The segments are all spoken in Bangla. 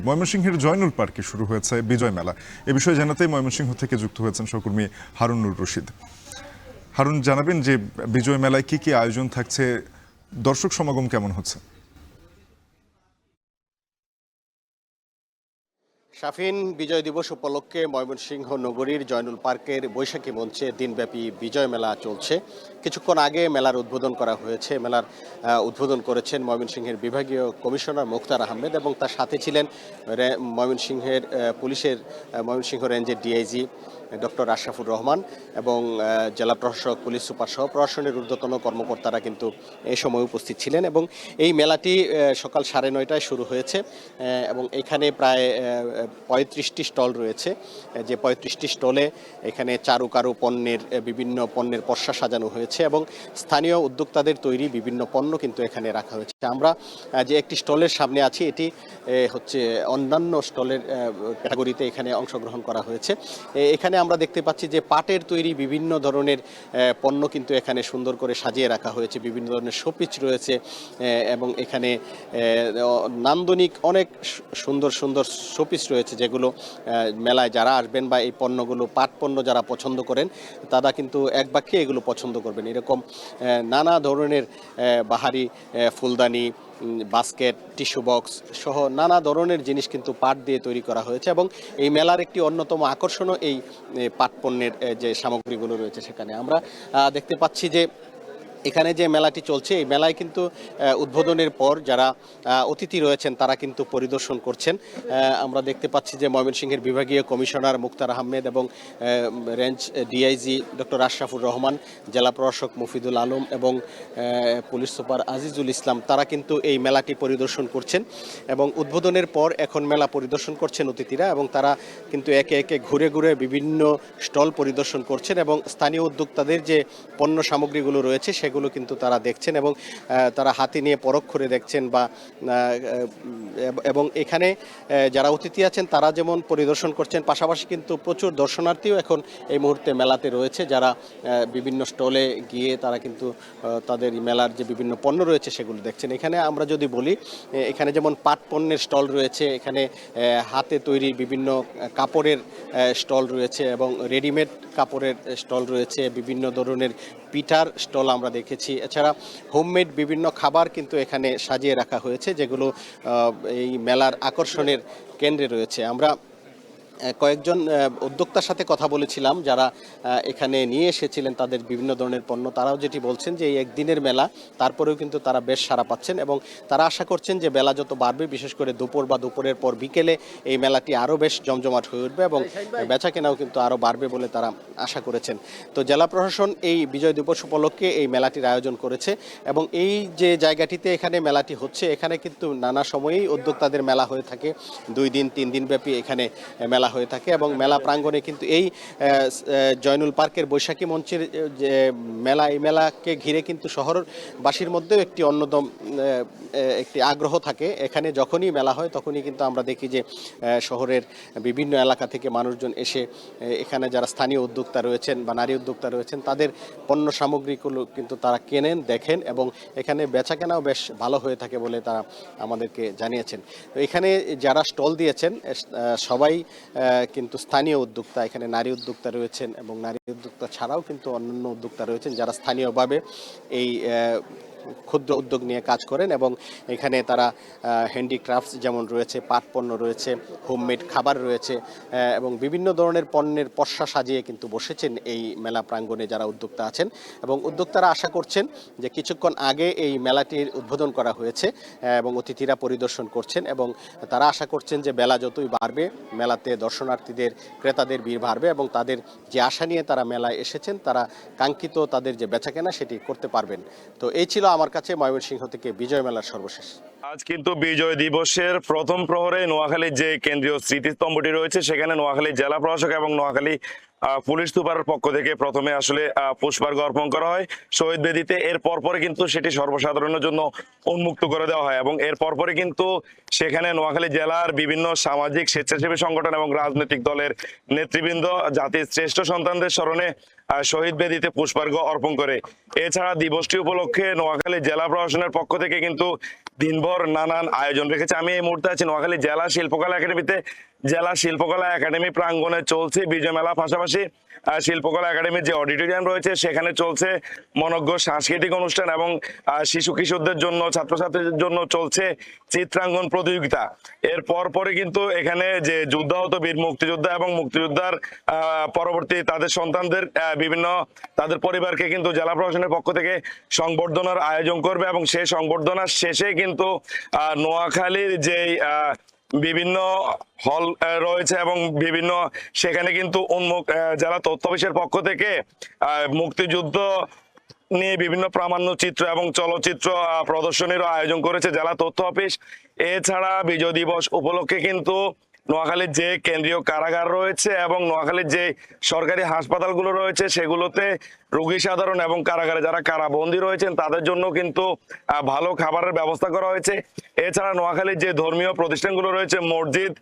ময়মনসিংহের জয়নুল পার্কে শুরু হয়েছে বিজয় মেলা। এ বিষয়ে জানাতে ময়মনসিংহ থেকে যুক্ত হয়েছেন সহকর্মী হারুনুর রশিদ। হারুন, জানাবেন যে বিজয় মেলায় কি কি আয়োজন থাকছে, দর্শক সমাগম কেমন হচ্ছে? শাফিন, বিজয় দিবস উপলক্ষে ময়মনসিংহ নগরীর জয়নুল পার্কের বৈশাখী মঞ্চে দিনব্যাপী বিজয় মেলা চলছে। কিছুক্ষণ আগে মেলার উদ্বোধন করা হয়েছে। মেলার উদ্বোধন করেছেন ময়মনসিংহের বিভাগীয় কমিশনার মুখতার আহমেদ এবং তার সাথে ছিলেন ময়মনসিংহের ময়মনসিংহ রেঞ্জের ডিআইজি ডক্টর আশরাফুর রহমান এবং জেলা প্রশাসক, পুলিশ সুপার সহ প্রশাসনের ঊর্ধ্বতন কর্মকর্তারা কিন্তু এই সময় উপস্থিত ছিলেন। এবং এই মেলাটি সকাল 9:30টায় শুরু হয়েছে এবং এখানে প্রায় 35টি স্টল রয়েছে। যে 35টি স্টলে এখানে চারুকারু পণ্যের বিভিন্ন পণ্যের পসরা সাজানো হয়েছে এবং স্থানীয় উদ্যোক্তাদের তৈরি বিভিন্ন পণ্য কিন্তু এখানে রাখা হয়েছে। আমরা যে একটি স্টলের সামনে আছি, এটি হচ্ছে অন্যান্য স্টলের ক্যাটাগরিতে এখানে অংশগ্রহণ করা হয়েছে। এখানে আমরা দেখতে পাচ্ছি যে পাটের তৈরি বিভিন্ন ধরনের পণ্য কিন্তু এখানে সুন্দর করে সাজিয়ে রাখা হয়েছে। বিভিন্ন ধরনের শোপিস রয়েছে এবং এখানে নান্দনিক অনেক সুন্দর সুন্দর শোপিস রয়েছে, যেগুলো মেলায় যারা আসবেন বা এই পণ্যগুলো, পাট পণ্য যারা পছন্দ করেন তারা কিন্তু এক বাক্যে এগুলো পছন্দ করবেন। এরকম নানা ধরনের বাহারি ফুলদানি, বাস্কেট, টিস্যু বক্স সহ নানা ধরনের জিনিস কিন্তু পাট দিয়ে তৈরি করা হয়েছে এবং এই মেলার একটি অন্যতম আকর্ষণও এই পাট পণ্যের যে সামগ্রীগুলো রয়েছে। সেখানে আমরা দেখতে পাচ্ছি যে এখানে যে মেলাটি চলছে, এই মেলায় কিন্তু উদ্বোধনের পর যারা অতিথি রয়েছেন তারা কিন্তু পরিদর্শন করছেন। আমরা দেখতে পাচ্ছি যে ময়মনসিংহের বিভাগীয় কমিশনার মুখতার আহমেদ এবং range DIG doctor Ashrafur Rahman, জেলা প্রশাসক মফিদুল আলম এবং পুলিশ সুপার আজিজুল ইসলাম তারা কিন্তু এই মেলাটি পরিদর্শন করছেন এবং উদ্বোধনের পর এখন মেলা পরিদর্শন করছেন অতিথিরা এবং তারা কিন্তু একে একে ঘুরে ঘুরে বিভিন্ন স্টল পরিদর্শন করছেন এবং স্থানীয় উদ্যোক্তাদের যে পণ্য সামগ্রীগুলো রয়েছে সেগুলো কিন্তু তারা দেখছেন এবং তারা হাতে নিয়ে পরখ করে দেখছেন এবং এখানে যারা অতিথি আছেন তারা যেমন পরিদর্শন করছেন, পাশাপাশি কিন্তু প্রচুর দর্শনার্থীও এখন এই মুহূর্তে মেলাতে রয়েছে, যারা বিভিন্ন স্টলে গিয়ে তারা কিন্তু তাদের মেলার যে বিভিন্ন পণ্য রয়েছে সেগুলো দেখছেন। এখানে আমরা যদি বলি, এখানে যেমন পাট পণ্যের স্টল রয়েছে, এখানে হাতে তৈরি বিভিন্ন কাপড়ের স্টল রয়েছে এবং রেডিমেড কাপড়ের স্টল রয়েছে, বিভিন্ন ধরনের পিঠার স্টল আমরা দেখেছি। এছাড়া হোমমেড বিভিন্ন খাবার কিন্তু এখানে সাজিয়ে রাখা হয়েছে, যেগুলো এই মেলার আকর্ষণের কেন্দ্রে রয়েছে। আমরা কয়েকজন উদ্যোক্তার সাথে কথা বলেছিলাম যারা এখানে নিয়ে এসেছিলেন তাদের বিভিন্ন ধরনের পণ্য। তারাও যেটি বলছেন যে এই একদিনের মেলা, তারপরেও কিন্তু তারা বেশ সাড়া পাচ্ছেন এবং তারা আশা করছেন যে বেলা যত বাড়বে, বিশেষ করে দুপুর বা দুপুরের পর বিকেলে এই মেলাটি আরও বেশ জমজমাট হয়ে উঠবে এবং বেচা কেনাও কিন্তু আরও বাড়বে বলে তারা আশা করেছেন। তো জেলা প্রশাসন এই বিজয় দিবস উপলক্ষে এই মেলাটির আয়োজন করেছে এবং এই যে জায়গাটিতে এখানে মেলাটি হচ্ছে, এখানে কিন্তু নানা সময়েই উদ্যোক্তাদের মেলা হয়ে থাকে। 2 দিন 3 দিন ব্যাপী এখানে মেলা হয়ে থাকে এবং মেলা প্রাঙ্গণে কিন্তু এই জয়নুল পার্কের বৈশাখী মঞ্চের যে মেলা, এই মেলাকে ঘিরে কিন্তু শহরবাসীর মধ্যেও একটি অন্যতম একটি আগ্রহ থাকে। এখানে যখনই মেলা হয় তখনই কিন্তু আমরা দেখি যে শহরের বিভিন্ন এলাকা থেকে মানুষজন এসে এখানে যারা স্থানীয় উদ্যোক্তা রয়েছেন বা নারী উদ্যোক্তা রয়েছেন তাদের পণ্য সামগ্রীগুলো কিন্তু তারা কেনেন, দেখেন এবং এখানে বেচা কেনাও বেশ ভালো হয়ে থাকে বলে তারা আমাদেরকে জানিয়েছেন। তো এখানে যারা স্টল দিয়েছেন সবাই কিন্তু স্থানীয় উদ্যোক্তা। এখানে নারী উদ্যোক্তা রয়েছেন এবং নারী উদ্যোক্তা ছাড়াও কিন্তু অন্যান্য উদ্যোক্তা রয়েছেন যারা স্থানীয়ভাবে এই ক্ষুদ্র উদ্যোগ নিয়ে কাজ করেন এবং এখানে তারা হ্যান্ডিক্রাফটস যেমন রয়েছে, পাট পণ্য রয়েছে, হোমমেড খাবার রয়েছে এবং বিভিন্ন ধরনের পণ্যের পসরা সাজিয়ে কিন্তু বসেছেন এই মেলা প্রাঙ্গণে যারা উদ্যোক্তা আছেন এবং উদ্যোক্তারা আশা করছেন যে কিছুক্ষণ আগে এই মেলাটির উদ্বোধন করা হয়েছে এবং অতিথিরা পরিদর্শন করছেন এবং তারা আশা করছেন যে বেলা যতই বাড়বে মেলাতে দর্শনার্থীদের, ক্রেতাদের ভিড় বাড়বে এবং তাদের যে আশা নিয়ে তারা মেলায় এসেছেন তারা কাঙ্ক্ষিত তাদের যে বেচাকেনা সেটি করতে পারবেন। তো এই ছিল আমার কাছে ময়মনসিংহ থেকে বিজয় মেলার সর্বশেষ। আজ কিন্তু বিজয় দিবসের প্রথম প্রহরে নোয়াখালীর যে কেন্দ্রীয় স্মৃতিস্তম্ভটি রয়েছে সেখানে নোয়াখালী জেলা প্রশাসক এবং নোয়াখালী পুলিশ সুপারের পক্ষ থেকে প্রথমে আসলে পুষ্পার্ঘ্য অর্পণ করা হয় শহীদ বেদিতে। এর পরপরে কিন্তু সেটি সর্বসাধারণের জন্য উন্মুক্ত করে দেওয়া হয় এবং এর পরপরে কিন্তু সেখানে নোয়াখালী জেলার বিভিন্ন সামাজিক স্বেচ্ছাসেবী সংগঠন এবং রাজনৈতিক দলের নেতৃবৃন্দ জাতির শ্রেষ্ঠ সন্তানদের স্মরণে শহীদ বেদিতে পুষ্পার্ঘ্য অর্পণ করে। এছাড়া দিবসটি উপলক্ষে নোয়াখালী জেলা প্রশাসনের পক্ষ থেকে কিন্তু দিনভর দিনভর নানান আয়োজন রেখেছে। আমি এই মুহূর্তে আছি নোয়াখালী জেলা শিল্পকলা একাডেমিতে। জেলা শিল্পকলা একাডেমি প্রাঙ্গণে চলছে বিজয় মেলা, পাশাপাশি শিল্পকলা একাডেমির যে অডিটোরিয়াম রয়েছে সেখানে চলছে মনোজ্ঞ সাংস্কৃতিক অনুষ্ঠান এবং শিশু কিশোরদের জন্য, ছাত্রছাত্রীদের জন্য চলছে চিত্রাঙ্কন প্রতিযোগিতা। এর পরে কিন্তু এখানে যে যুদ্ধাহত বীর মুক্তিযোদ্ধা এবং মুক্তিযোদ্ধার পরবর্তী তাদের সন্তানদের বিভিন্ন তাদের পরিবারকে কিন্তু জেলা প্রশাসনের পক্ষ থেকে সংবর্ধনার আয়োজন করবে এবং সেই সংবর্ধনার শেষে কিন্তু নোয়াখালীর যেই বিভিন্ন হল রয়েছে এবং বিভিন্ন সেখানে কিন্তু জেলা তথ্য অফিসের পক্ষ থেকে মুক্তিযুদ্ধ নিয়ে বিভিন্ন প্রামাণ্য চিত্র এবং চলচ্চিত্র প্রদর্শনীরও আয়োজন করেছে জেলা তথ্য অফিস। এছাড়া বিজয় দিবস উপলক্ষে কিন্তু নোয়াখালীর যে কেন্দ্রীয় কারাগার রয়েছে এবং নোয়াখালীর যে সরকারি হাসপাতালগুলো রয়েছে সেগুলোতে রোগী সাধারণ এবং কারাগারে যারা কারাবন্দী রয়েছেন তাদের জন্য কিন্তু ভালো খাবারের ব্যবস্থা করা হয়েছে। এছাড়া নোয়াখালীর যে ধর্মীয় প্রতিষ্ঠানগুলো রয়েছে, মসজিদ,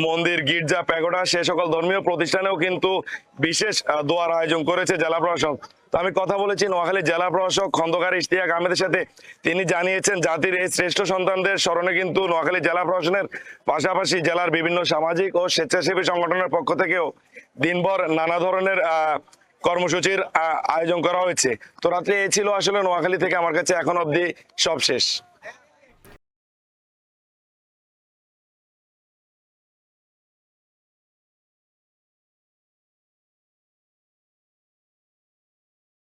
মন্দির, গির্জা, প্যাগোডা, সে সকল ধর্মীয় প্রতিষ্ঠানেও কিন্তু বিশেষ দোয়ার আয়োজন করেছে জেলা প্রশাসন। তো আমি কথা বলেছি নোয়াখালী জেলা প্রশাসক খন্দকার ইশতিয়াক আহমেদের সাথে। তিনি জানিয়েছেন জাতির এই শ্রেষ্ঠ সন্তানদের স্মরণে কিন্তু নোয়াখালী জেলা প্রশাসনের পাশাপাশি জেলার বিভিন্ন সামাজিক ও স্বেচ্ছাসেবী সংগঠনের পক্ষ থেকেও দিনভর নানা ধরনের কর্মসূচির আয়োজন করা হয়েছে। তো রাত্রে এই ছিল আসলে নোয়াখালী থেকে আমার কাছে এখন অবধি সব শেষ।